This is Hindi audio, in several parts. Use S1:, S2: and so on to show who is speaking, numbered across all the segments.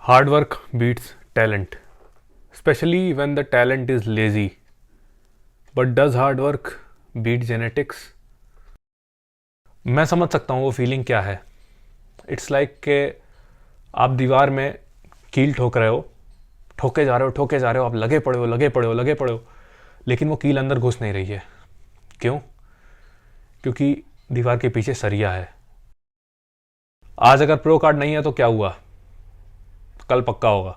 S1: Hard work beats talent, especially when the talent is lazy. But does hard work beat genetics? मैं समझ सकता हूँ वो फीलिंग क्या है. इट्स लाइक के आप दीवार में कील ठोक रहे हो, ठोके जा रहे हो, आप लगे पड़े हो, लेकिन वो कील अंदर घुस नहीं रही है. क्यों? क्योंकि दीवार के पीछे सरिया है. आज अगर प्रो कार्ड नहीं है तो क्या हुआ, कल पक्का होगा.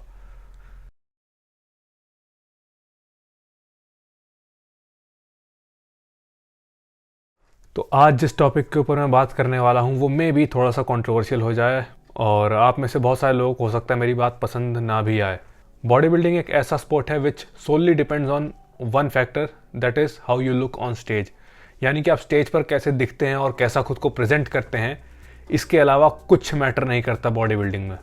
S1: तो आज जिस टॉपिक के ऊपर मैं बात करने वाला हूँ वो मे भी थोड़ा सा कंट्रोवर्शियल हो जाए, और आप में से बहुत सारे लोगों को हो सकता है मेरी बात पसंद ना भी आए. बॉडी बिल्डिंग एक ऐसा स्पोर्ट है which solely depends on one factor, that is how you look on stage. यानी कि आप स्टेज पर कैसे दिखते हैं और कैसा खुद को प्रेजेंट करते हैं, इसके अलावा कुछ मैटर नहीं करता बॉडी बिल्डिंग में.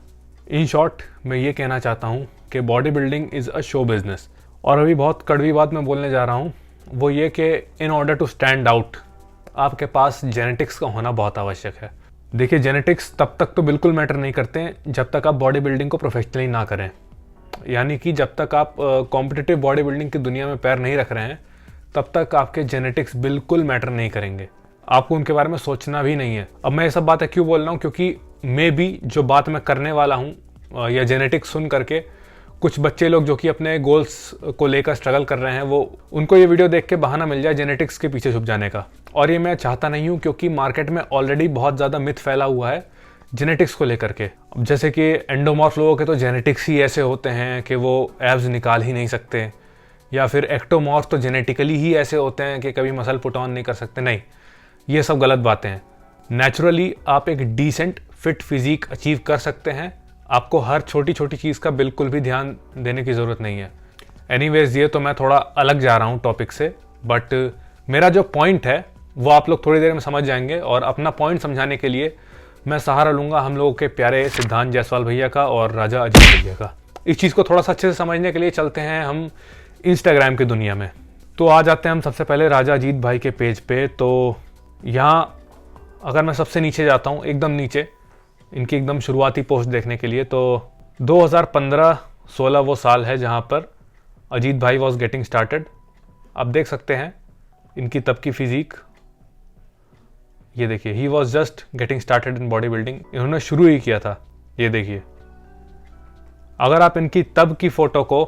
S1: इन शॉर्ट मैं ये कहना चाहता हूँ कि body building is a show business. और अभी बहुत कड़वी बात मैं बोलने जा रहा हूँ, वो ये कि in order to stand out आपके पास जेनेटिक्स का होना बहुत आवश्यक है. देखिए, जेनेटिक्स तब तक तो बिल्कुल मैटर नहीं करते हैं जब तक आप बॉडी बिल्डिंग को प्रोफेशनली ना करें. यानी कि जब तक आप कॉम्पिटिटिव बॉडी बिल्डिंग की दुनिया में पैर नहीं रख रहे हैं, तब तक आपके जेनेटिक्स बिल्कुल मैटर नहीं करेंगे. आपको उनके बारे में सोचना भी नहीं है. अब मैं ये सब बातें क्यों बोल रहा हूँ, क्योंकि मे बी जो बात मैं करने वाला हूँ या जेनेटिक्स सुन करके कुछ बच्चे लोग जो कि अपने गोल्स को लेकर स्ट्रगल कर रहे हैं, वो उनको ये वीडियो देख के बहाना मिल जाए जेनेटिक्स के पीछे छुप जाने का. और ये मैं चाहता नहीं हूँ, क्योंकि मार्केट में ऑलरेडी बहुत ज़्यादा मिथ फैला हुआ है जेनेटिक्स को लेकर के. अब जैसे कि एंडोमॉर्फ लोगों के तो जेनेटिक्स ही ऐसे होते हैं कि वो एब्स निकाल ही नहीं सकते, या फिर एक्टोमॉर्फ तो जेनेटिकली ही ऐसे होते हैं कि कभी मसल पुट ऑन नहीं कर सकते. नहीं, ये सब गलत बातें हैं. नेचुरली आप एक डिसेंट फिट फिजिक अचीव कर सकते हैं. आपको हर छोटी छोटी चीज़ का बिल्कुल भी ध्यान देने की ज़रूरत नहीं है. एनीवेज, ये तो मैं थोड़ा अलग जा रहा हूँ टॉपिक से, बट मेरा जो पॉइंट है वो आप लोग थोड़ी देर में समझ जाएंगे. और अपना पॉइंट समझाने के लिए मैं सहारा लूँगा हम लोगों के प्यारे सिद्धांत जायसवाल भैया का और राजा अजीत भैया का. इस चीज़ को थोड़ा सा अच्छे से समझने के लिए चलते हैं हम इंस्टाग्राम की दुनिया में. तो आ जाते हैं हम सबसे पहले राजा अजीत भाई के पेज पे. तो यहाँ अगर मैं सबसे नीचे जाता हूँ, एकदम नीचे, इनकी एकदम शुरुआती पोस्ट देखने के लिए, तो 2015-16 वो साल है जहाँ पर अजीत भाई वॉज गेटिंग स्टार्टेड. आप देख सकते हैं इनकी तब की फिजिक. ये देखिए, he was just getting started in body building. इन्होंने शुरू ही किया था. ये देखिए, अगर आप इनकी तब की फ़ोटो को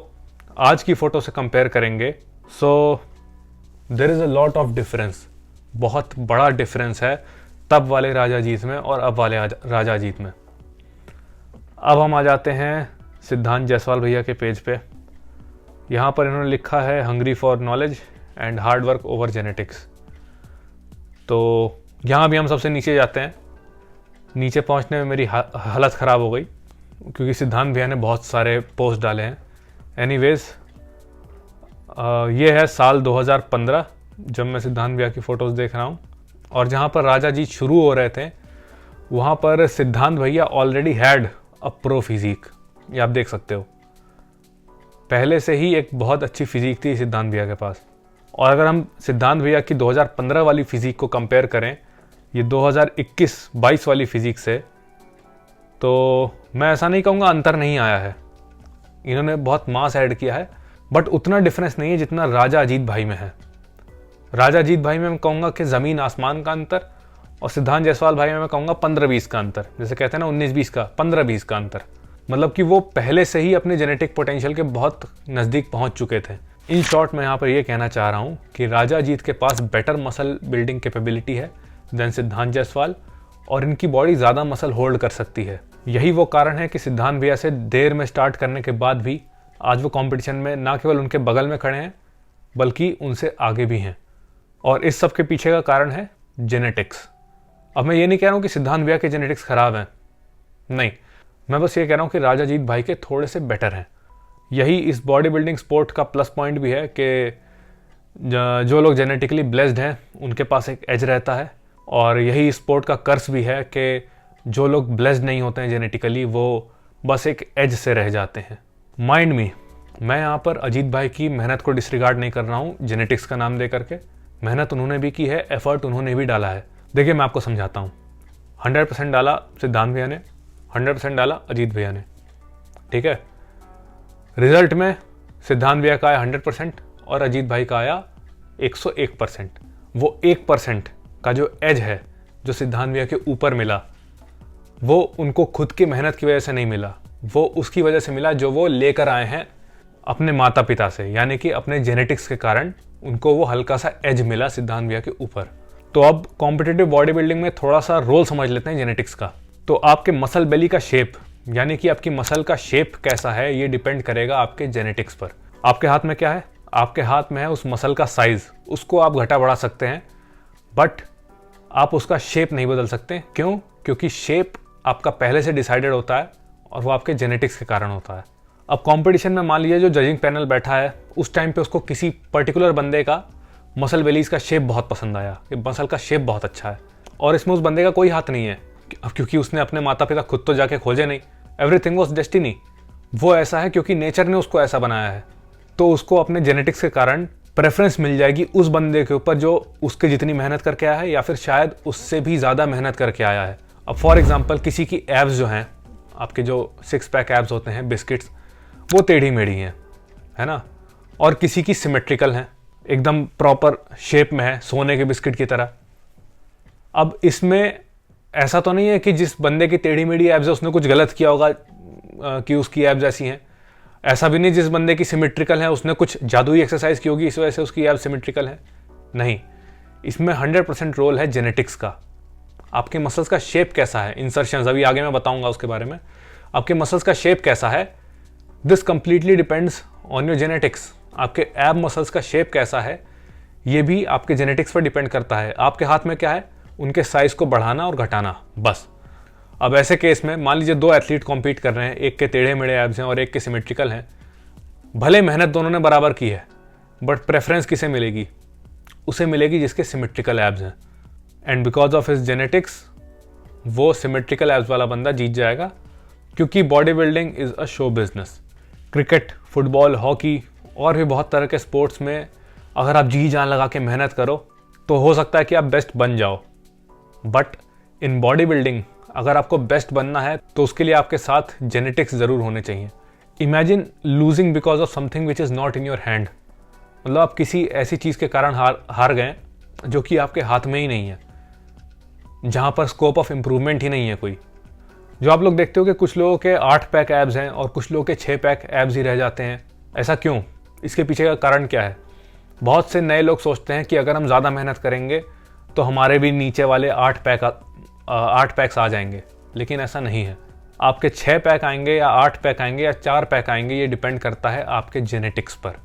S1: आज की फ़ोटो से कंपेयर करेंगे, so there is a lot of difference. बहुत बड़ा डिफरेंस है तब वाले राजा जीत में और अब वाले राजा जीत में. अब हम आ जाते हैं सिद्धांत जायसवाल भैया के पेज पे. यहाँ पर इन्होंने लिखा है hungry for knowledge and hard work over genetics. तो यहाँ भी हम सबसे नीचे जाते हैं. नीचे पहुँचने में मेरी हालत ख़राब हो गई, क्योंकि सिद्धांत भैया ने बहुत सारे पोस्ट डाले हैं. एनीवेज, ये है साल 2015 जब मैं सिद्धांत भैया की फ़ोटोज़ देख रहा हूँ. और जहाँ पर राजा जी शुरू हो रहे थे, वहाँ पर सिद्धांत भैया already had a pro physique. ये आप देख सकते हो, पहले से ही एक बहुत अच्छी फिजिक थी सिद्धांत भैया के पास. और अगर हम सिद्धांत भैया की 2015 वाली फिजिक को कंपेयर करें ये 2021-22 वाली फिजिक से, तो मैं ऐसा नहीं कहूँगा अंतर नहीं आया है. इन्होंने बहुत मास ऐड किया है, बट उतना डिफरेंस नहीं है जितना राजा अजीत भाई में है. राजा अजीत भाई में मैं कहूँगा कि ज़मीन आसमान का अंतर, और सिद्धांत जायसवाल भाई में मैं कहूँगा 15-20 का अंतर. जैसे कहते हैं ना 19-20 का, 15-20 का अंतर. मतलब कि वो पहले से ही अपने जेनेटिक पोटेंशियल के बहुत नज़दीक पहुँच चुके थे. इन शॉर्ट मैं यहाँ पर ये कहना चाह रहा हूँ कि राजा अजीत के पास बेटर मसल बिल्डिंग कैपेबिलिटी है देन सिद्धांत जायसवाल, और इनकी बॉडी ज़्यादा मसल होल्ड कर सकती है. यही वो कारण है कि सिद्धांत भैया से देर में स्टार्ट करने के बाद भी आज वो कॉम्पिटिशन में ना केवल उनके बगल में खड़े हैं, बल्कि उनसे आगे भी हैं. और इस सब के पीछे का कारण है जेनेटिक्स. अब मैं ये नहीं कह रहा हूँ कि सिद्धांत भैया के जेनेटिक्स ख़राब हैं, नहीं, मैं बस ये कह रहा हूँ कि राजा जीत भाई के थोड़े से बेटर हैं. यही इस बॉडी बिल्डिंग स्पोर्ट का प्लस पॉइंट भी है कि जो लोग जेनेटिकली ब्लेस्ड हैं उनके पास एक एज रहता है. और यही स्पोर्ट का कर्स भी है कि जो लोग ब्लेस्ड नहीं होते हैं जेनेटिकली, वो बस एक एज से रह जाते हैं. माइंड मी, मैं यहाँ पर अजीत भाई की मेहनत को डिसरिगार्ड नहीं कर रहा हूँ जेनेटिक्स का नाम दे करके. मेहनत उन्होंने भी की है, एफर्ट उन्होंने भी डाला है. देखिए, मैं आपको समझाता हूँ. 100% डाला सिद्धांत भैया ने, 100% डाला अजीत भैया ने. ठीक है। रिजल्ट में सिद्धांत भैया का आया 100% और अजीत भाई का आया 101%। वो 1% का जो एज है जो सिद्धांत भैया के ऊपर मिला, वो उनको खुद की मेहनत की वजह से नहीं मिला, वो उसकी वजह से मिला जो वो लेकर आए हैं अपने माता पिता से, यानी कि अपने जेनेटिक्स के कारण उनको वो हल्का सा एज मिला सिद्धांत भैया के ऊपर। तो अब कॉम्पिटिटिव बॉडी बिल्डिंग में थोड़ा सा रोल समझ लेते हैं जेनेटिक्स का। तो आपके मसल बेली का शेप, यानी कि आपकी मसल का शेप कैसा है, ये डिपेंड करेगा आपके जेनेटिक्स पर। आपके हाथ में क्या है? आपके हाथ में है उस मसल का साइज, उसको आप घटा बढ़ा सकते हैं, बट आप उसका शेप नहीं बदल सकते। क्यों? क्योंकि शेप आपका पहले से डिसाइडेड होता है और वो आपके जेनेटिक्स के कारण होता है। अब कंपटीशन में मान लीजिए जो जजिंग पैनल बैठा है, उस टाइम पे उसको किसी पर्टिकुलर बंदे का मसल बेलीज का शेप बहुत पसंद आया, कि मसल का शेप बहुत अच्छा है, और इसमें उस बंदे का कोई हाथ नहीं है, क्योंकि उसने अपने माता पिता खुद तो जाके खोजे नहीं। Everything was destiny. वो ऐसा है क्योंकि नेचर ने उसको ऐसा बनाया है, तो उसको अपने जेनेटिक्स के कारण प्रेफरेंस मिल जाएगी उस बंदे के ऊपर जो उसके जितनी मेहनत करके आया है, या फिर शायद उससे भी ज़्यादा मेहनत करके आया है। अब फॉर एग्जांपल किसी की एब्स जो हैं, आपके जो 6 पैक एब्स होते हैं बिस्किट्स, वो टेढ़ी मेढ़ी हैं, है ना, और किसी की सिमेट्रिकल हैं, एकदम प्रॉपर शेप में है, सोने के बिस्किट की तरह। अब इसमें ऐसा तो नहीं है कि जिस बंदे की टेढ़ी मेढ़ी एब्स है उसने कुछ गलत किया होगा कि उसकी एब्स ऐसी हैं। ऐसा भी नहीं जिस बंदे की सिमेट्रिकल है उसने कुछ जादुई एक्सरसाइज की होगी इस वजह से उसकी एब्स सिमेट्रिकल है। नहीं, इसमें 100% रोल है जेनेटिक्स का। आपके मसल्स का शेप कैसा है, इंसर्शंस अभी आगे मैं बताऊंगा उसके बारे में। आपके मसल्स का शेप कैसा है, this completely depends on your genetics. आपके एब मसल्स का शेप कैसा है, ये भी आपके जेनेटिक्स पर डिपेंड करता है। आपके हाथ में क्या है, उनके साइज को बढ़ाना और घटाना, बस। अब ऐसे केस में मान लीजिए 2 एथलीट कॉम्पीट कर रहे हैं, एक के टेढ़े मेढ़े एब्स हैं और एक के सिमेट्रिकल हैं। भले मेहनत दोनों ने बराबर की है, बट प्रेफरेंस किसे मिलेगी? उसे मिलेगी जिसके सिमेट्रिकल एब्स हैं, and because of his genetics वो सिमेट्रिकल एब्स वाला बंदा जीत जाएगा, क्योंकि body building is a show business. Cricket, football, hockey और भी बहुत तरह के स्पोर्ट्स में अगर आप जी जान लगा के मेहनत करो तो हो सकता है कि आप बेस्ट बन जाओ, बट इन बॉडी बिल्डिंग अगर आपको बेस्ट बनना है तो उसके लिए आपके साथ जेनेटिक्स ज़रूर होने चाहिए। Imagine losing because of something which is not in your hand. मतलब आप किसी ऐसी चीज़ के कारण हार गए जो कि आपके हाथ में ही नहीं है, जहाँ पर स्कोप ऑफ इम्प्रूवमेंट ही नहीं है कोई। जो आप लोग देखते हो कि कुछ लोगों के 8 पैक एब्स हैं और कुछ लोगों के 6 पैक एब्स ही रह जाते हैं, ऐसा क्यों? इसके पीछे का कारण क्या है? बहुत से नए लोग सोचते हैं कि अगर हम ज़्यादा मेहनत करेंगे तो हमारे भी नीचे वाले 8 पैक्स आ जाएंगे, लेकिन ऐसा नहीं है। आपके 6 पैक आएंगे या 8 पैक आएंगे या 4 पैक आएंगे, ये डिपेंड करता है आपके जेनेटिक्स पर।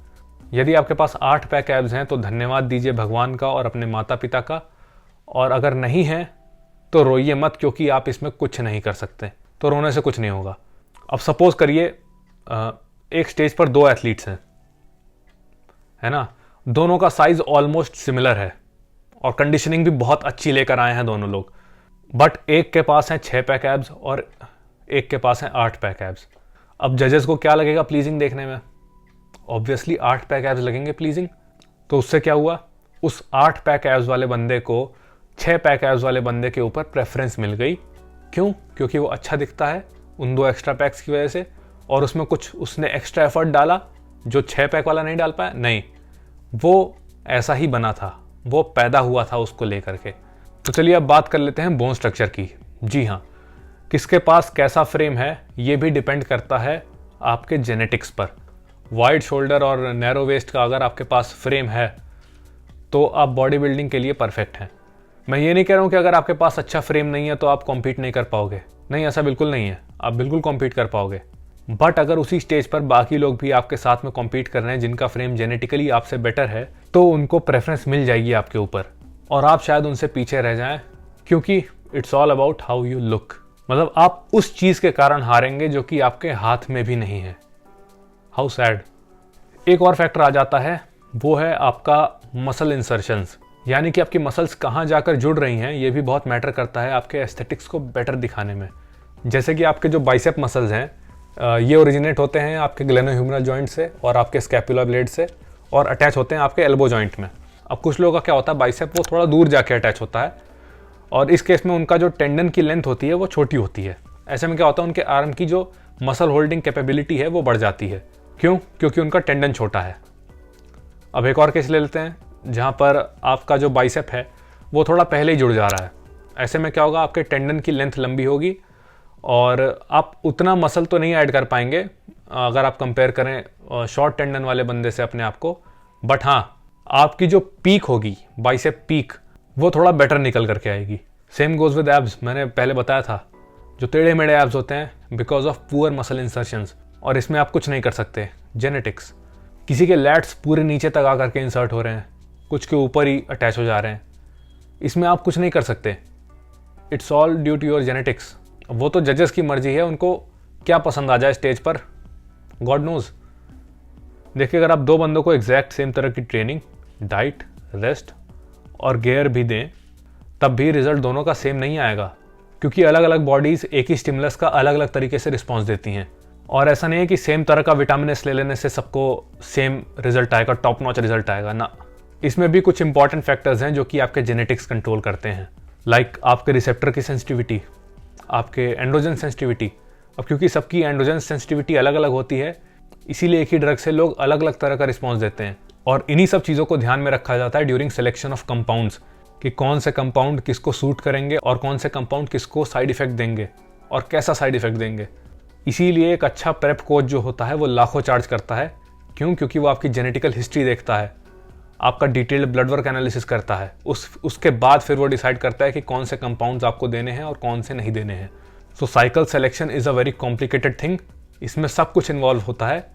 S1: यदि आपके पास 8 पैक एब्स हैं तो धन्यवाद दीजिए भगवान का और अपने माता पिता का, और अगर नहीं है तो रोइए मत, क्योंकि आप इसमें कुछ नहीं कर सकते, तो रोने से कुछ नहीं होगा। अब सपोज करिए एक स्टेज पर 2 एथलीट्स हैं, है ना, दोनों का साइज ऑलमोस्ट सिमिलर है और कंडीशनिंग भी बहुत अच्छी लेकर आए हैं दोनों लोग, बट एक के पास हैं 6 पैक एब्स और एक के पास हैं 8 पैक एब्स। अब जजेस को क्या लगेगा प्लीजिंग देखने में? ऑब्वियसली 8 पैक एब्स लगेंगे प्लीजिंग। तो उससे क्या हुआ, उस 8 पैक एब्स वाले बंदे को 6 पैक एब्स वाले बंदे के ऊपर प्रेफरेंस मिल गई। क्यों? क्योंकि वो अच्छा दिखता है उन 2 एक्स्ट्रा पैक्स की वजह से, और उसमें कुछ उसने एक्स्ट्रा एफर्ट डाला जो 6 पैक वाला नहीं डाल पाया। नहीं, वो ऐसा ही बना था, वो पैदा हुआ था उसको लेकर के। तो चलिए अब बात कर लेते हैं बोन स्ट्रक्चर की। जी हाँ, किसके पास कैसा फ्रेम है ये भी डिपेंड करता है आपके जेनेटिक्स पर। वाइड शोल्डर और नैरो वेस्ट का अगर आपके पास फ्रेम है तो आप बॉडी बिल्डिंग के लिए परफेक्ट हैं। मैं ये नहीं कह रहा हूँ कि अगर आपके पास अच्छा फ्रेम नहीं है तो आप कॉम्पीट नहीं कर पाओगे, नहीं, ऐसा बिल्कुल नहीं है, आप बिल्कुल कॉम्पीट कर पाओगे। बट अगर उसी स्टेज पर बाकी लोग भी आपके साथ में कॉम्पीट कर रहे हैं जिनका फ्रेम जेनेटिकली आपसे बेटर है, तो उनको प्रेफरेंस मिल जाएगी आपके ऊपर, और आप शायद उनसे पीछे रह जाएं, क्योंकि it's all about how you look. मतलब आप उस चीज़ के कारण हारेंगे जो कि आपके हाथ में भी नहीं है। How sad. एक और फैक्टर आ जाता है, वो है आपका मसल इंसर्शंस, यानी कि आपकी मसल्स कहाँ जाकर जुड़ रही हैं, ये भी बहुत मैटर करता है आपके एस्थेटिक्स को बेटर दिखाने में। जैसे कि आपके जो बाइसेप मसल्स हैं, ये ओरिजिनेट होते हैं आपके ग्लेनोह्यूमरल जॉइंट से और आपके स्कैपुला ब्लेड से, और अटैच होते हैं आपके एल्बो जॉइंट में। अब कुछ लोगों का क्या होता है, बाइसेप वो थोड़ा दूर जाके अटैच होता है, और इस केस में उनका जो टेंडन की लेंथ होती है वो छोटी होती है। ऐसे में क्या होता है, उनके आर्म की जो मसल होल्डिंग कैपेबिलिटी है वो बढ़ जाती है। क्यों? क्योंकि उनका टेंडन छोटा है। अब एक और केस ले लेते हैं जहाँ पर आपका जो बाइसेप है वो थोड़ा पहले ही जुड़ जा रहा है। ऐसे में क्या होगा, आपके टेंडन की लेंथ लंबी होगी और आप उतना मसल तो नहीं ऐड कर पाएंगे अगर आप कंपेयर करें शॉर्ट टेंडन वाले बंदे से अपने आप को। बट हाँ, आपकी जो पीक होगी, बाइसेप पीक, वो थोड़ा बेटर निकल करके आएगी। Same goes with abs. मैंने पहले बताया था जो टेढ़े मेढ़े एब्स होते हैं because of poor muscle insertions, और इसमें आप कुछ नहीं कर सकते, जेनेटिक्स। किसी के लैट्स पूरे नीचे तक आकर के इंसर्ट हो रहे हैं, कुछ के ऊपर ही अटैच हो जा रहे हैं, इसमें आप कुछ नहीं कर सकते। It's all due to your genetics. वो तो जजेस की मर्जी है, उनको क्या पसंद आ जाए स्टेज पर, गॉड नोज। देखिए, अगर आप दो बंदों को एग्जैक्ट सेम तरह की ट्रेनिंग, डाइट, रेस्ट और गियर भी दें, तब भी रिजल्ट दोनों का सेम नहीं आएगा, क्योंकि अलग अलग बॉडीज एक ही स्टिमुलस का अलग अलग तरीके से रिस्पॉन्स देती हैं। और ऐसा नहीं है कि सेम तरह का विटामिन एस ले लेने से सबको सेम रिजल्ट आएगा, टॉप नॉच रिजल्ट आएगा ना। इसमें भी कुछ इंपॉर्टेंट फैक्टर्स हैं जो कि आपके जेनेटिक्स कंट्रोल करते हैं, लाइक आपके रिसेप्टर की सेंसिटिविटी, आपके एंड्रोजन सेंसिटिविटी। अब क्योंकि सबकी एंड्रोजन सेंसिटिविटी अलग अलग होती है, इसीलिए एक ही ड्रग से लोग अलग अलग तरह का रिस्पॉन्स देते हैं। और इन्हीं सब चीज़ों को ध्यान में रखा जाता है ड्यूरिंग सिलेक्शन ऑफ कंपाउंड्स, कि कौन से कंपाउंड किसको सूट करेंगे और कौन से कंपाउंड किसको साइड इफेक्ट देंगे और कैसा साइड इफेक्ट देंगे। इसीलिए एक अच्छा प्रेप कोच जो होता है वो लाखों चार्ज करता है। क्यों? क्योंकि वो आपकी जेनेटिकल हिस्ट्री देखता है, आपका डिटेल्ड ब्लड वर्क एनालिसिस करता है, उसके बाद फिर वो डिसाइड करता है कि कौन से कंपाउंड्स आपको देने हैं और कौन से नहीं देने हैं। So cycle selection is a very complicated thing. इसमें सब कुछ इन्वॉल्व होता है,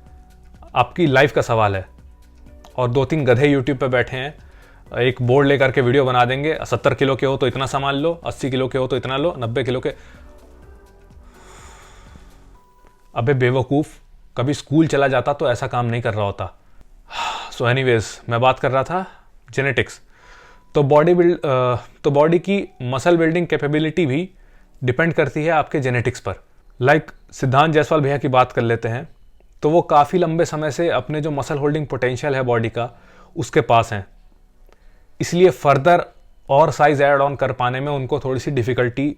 S1: आपकी लाइफ का सवाल है। और 2-3 गधे यूट्यूब पे बैठे हैं, एक बोर्ड लेकर के वीडियो बना देंगे, 70 किलो के हो तो इतना सामान लो, 80 किलो के हो तो इतना लो, 90 किलो के। अबे बेवकूफ़, कभी स्कूल चला जाता तो ऐसा काम नहीं कर रहा होता। सो एनीवेज, मैं बात कर रहा था जेनेटिक्स। तो बॉडी की मसल बिल्डिंग कैपेबिलिटी भी डिपेंड करती है आपके जेनेटिक्स पर। लाइक सिद्धांत जायसवाल भैया की बात कर लेते हैं, तो वो काफ़ी लंबे समय से अपने जो मसल होल्डिंग पोटेंशियल है बॉडी का, उसके पास हैं। इसलिए फर्दर और साइज ऐड ऑन कर पाने में उनको थोड़ी सी डिफ़िकल्टी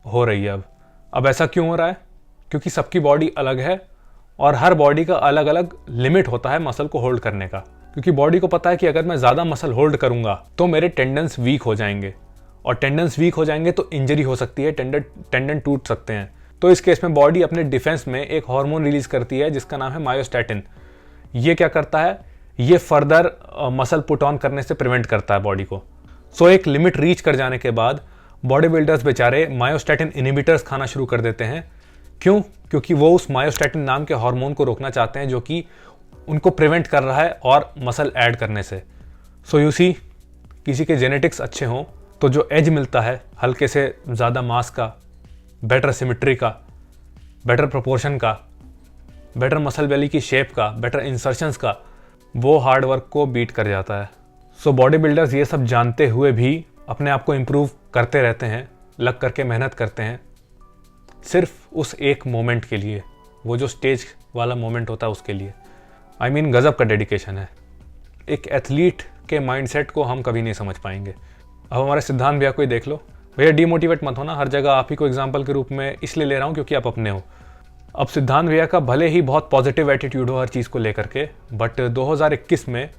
S1: हो रही है। अब ऐसा क्यों हो रहा है? क्योंकि सबकी बॉडी अलग है और हर बॉडी का अलग अलग लिमिट होता है मसल को होल्ड करने का। क्योंकि बॉडी को पता है कि अगर मैं ज़्यादा मसल होल्ड करूंगा तो मेरे टेंडन्स वीक हो जाएंगे, और टेंडन्स वीक हो जाएंगे तो इंजरी हो सकती है, टेंडन टूट सकते हैं। तो इस केस में बॉडी अपने डिफेंस में एक हार्मोन रिलीज करती है जिसका नाम है मायोस्टैटिन। ये क्या करता है? ये फर्दर मसल पुट ऑन करने से प्रिवेंट करता है बॉडी को। सो एक लिमिट रीच कर जाने के बाद बॉडी बिल्डर्स बेचारे मायोस्टैटिन इनहिबिटर्स खाना शुरू कर देते हैं। क्यों? क्योंकि वो उस मायोस्टैटिन नाम के हार्मोन को रोकना चाहते हैं जो कि उनको प्रिवेंट कर रहा है और मसल ऐड करने से। सो यू सी, किसी के जेनेटिक्स अच्छे हों तो जो एज मिलता है हल्के से ज़्यादा मास का, बेटर सिमेट्री का, बेटर प्रोपोर्शन का, बेटर मसल बेली की शेप का, बेटर इंसर्शंस का, वो हार्ड वर्क को बीट कर जाता है। सो बॉडी बिल्डर्स ये सब जानते हुए भी अपने आप को इम्प्रूव करते रहते हैं, लग करके मेहनत करते हैं, सिर्फ उस एक मोमेंट के लिए, वो जो स्टेज वाला मोमेंट होता है उसके लिए। आई मीन गजब का डेडिकेशन है। एक एथलीट के माइंडसेट को हम कभी नहीं समझ पाएंगे। अब हमारे सिद्धांत भैया को ही देख लो। भैया डीमोटिवेट मत होना, हर जगह आप ही को एग्जाम्पल के रूप में इसलिए ले रहा हूँ क्योंकि आप अपने हो। अब सिद्धांत भैया का भले ही बहुत पॉजिटिव एटीट्यूड हो हर चीज़ को लेकर के, बट 2021 में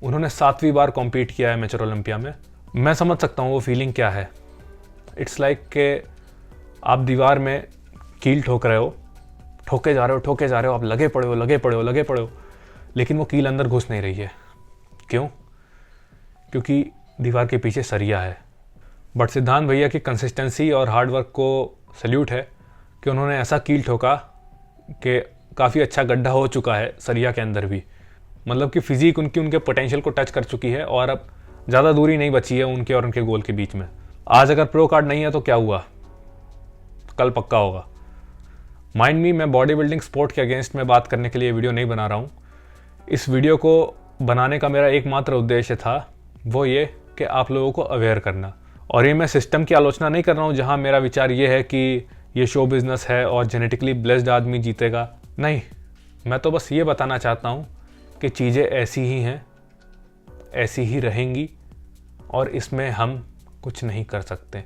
S1: उन्होंने 7वीं बार कॉम्पीट किया है मेजर ओलंपिया में। मैं समझ सकता हूँ वो फीलिंग क्या है। इट्स लाइक के आप दीवार में कील ठोक रहे हो, ठोके जा रहे हो, आप लगे पड़े हो, लेकिन वो कील अंदर घुस नहीं रही है। क्यों? क्योंकि दीवार के पीछे सरिया है। बट सिद्धांत भैया की कंसिस्टेंसी और हार्डवर्क को सल्यूट है कि उन्होंने ऐसा कील ठोका कि काफ़ी अच्छा गड्ढा हो चुका है सरिया के अंदर भी। मतलब कि फिजिक उनके पोटेंशियल को टच कर चुकी है और अब ज़्यादा दूरी नहीं बची है उनके और उनके गोल के बीच में। आज अगर प्रो कार्ड नहीं है तो क्या हुआ, कल पक्का होगा। माइंड मी, मैं बॉडी बिल्डिंग स्पोर्ट के अगेंस्ट में बात करने के लिए वीडियो नहीं बना रहा हूँ। इस वीडियो को बनाने का मेरा एकमात्र उद्देश्य था वो ये कि आप लोगों को अवेयर करना। और ये मैं सिस्टम की आलोचना नहीं कर रहा हूँ जहाँ मेरा विचार ये है कि ये शो बिजनेस है और जेनेटिकली ब्लेस्ड आदमी जीतेगा। नहीं, मैं तो बस ये बताना चाहता हूँ कि चीज़ें ऐसी ही हैं, ऐसी ही रहेंगी और इसमें हम कुछ नहीं कर सकते।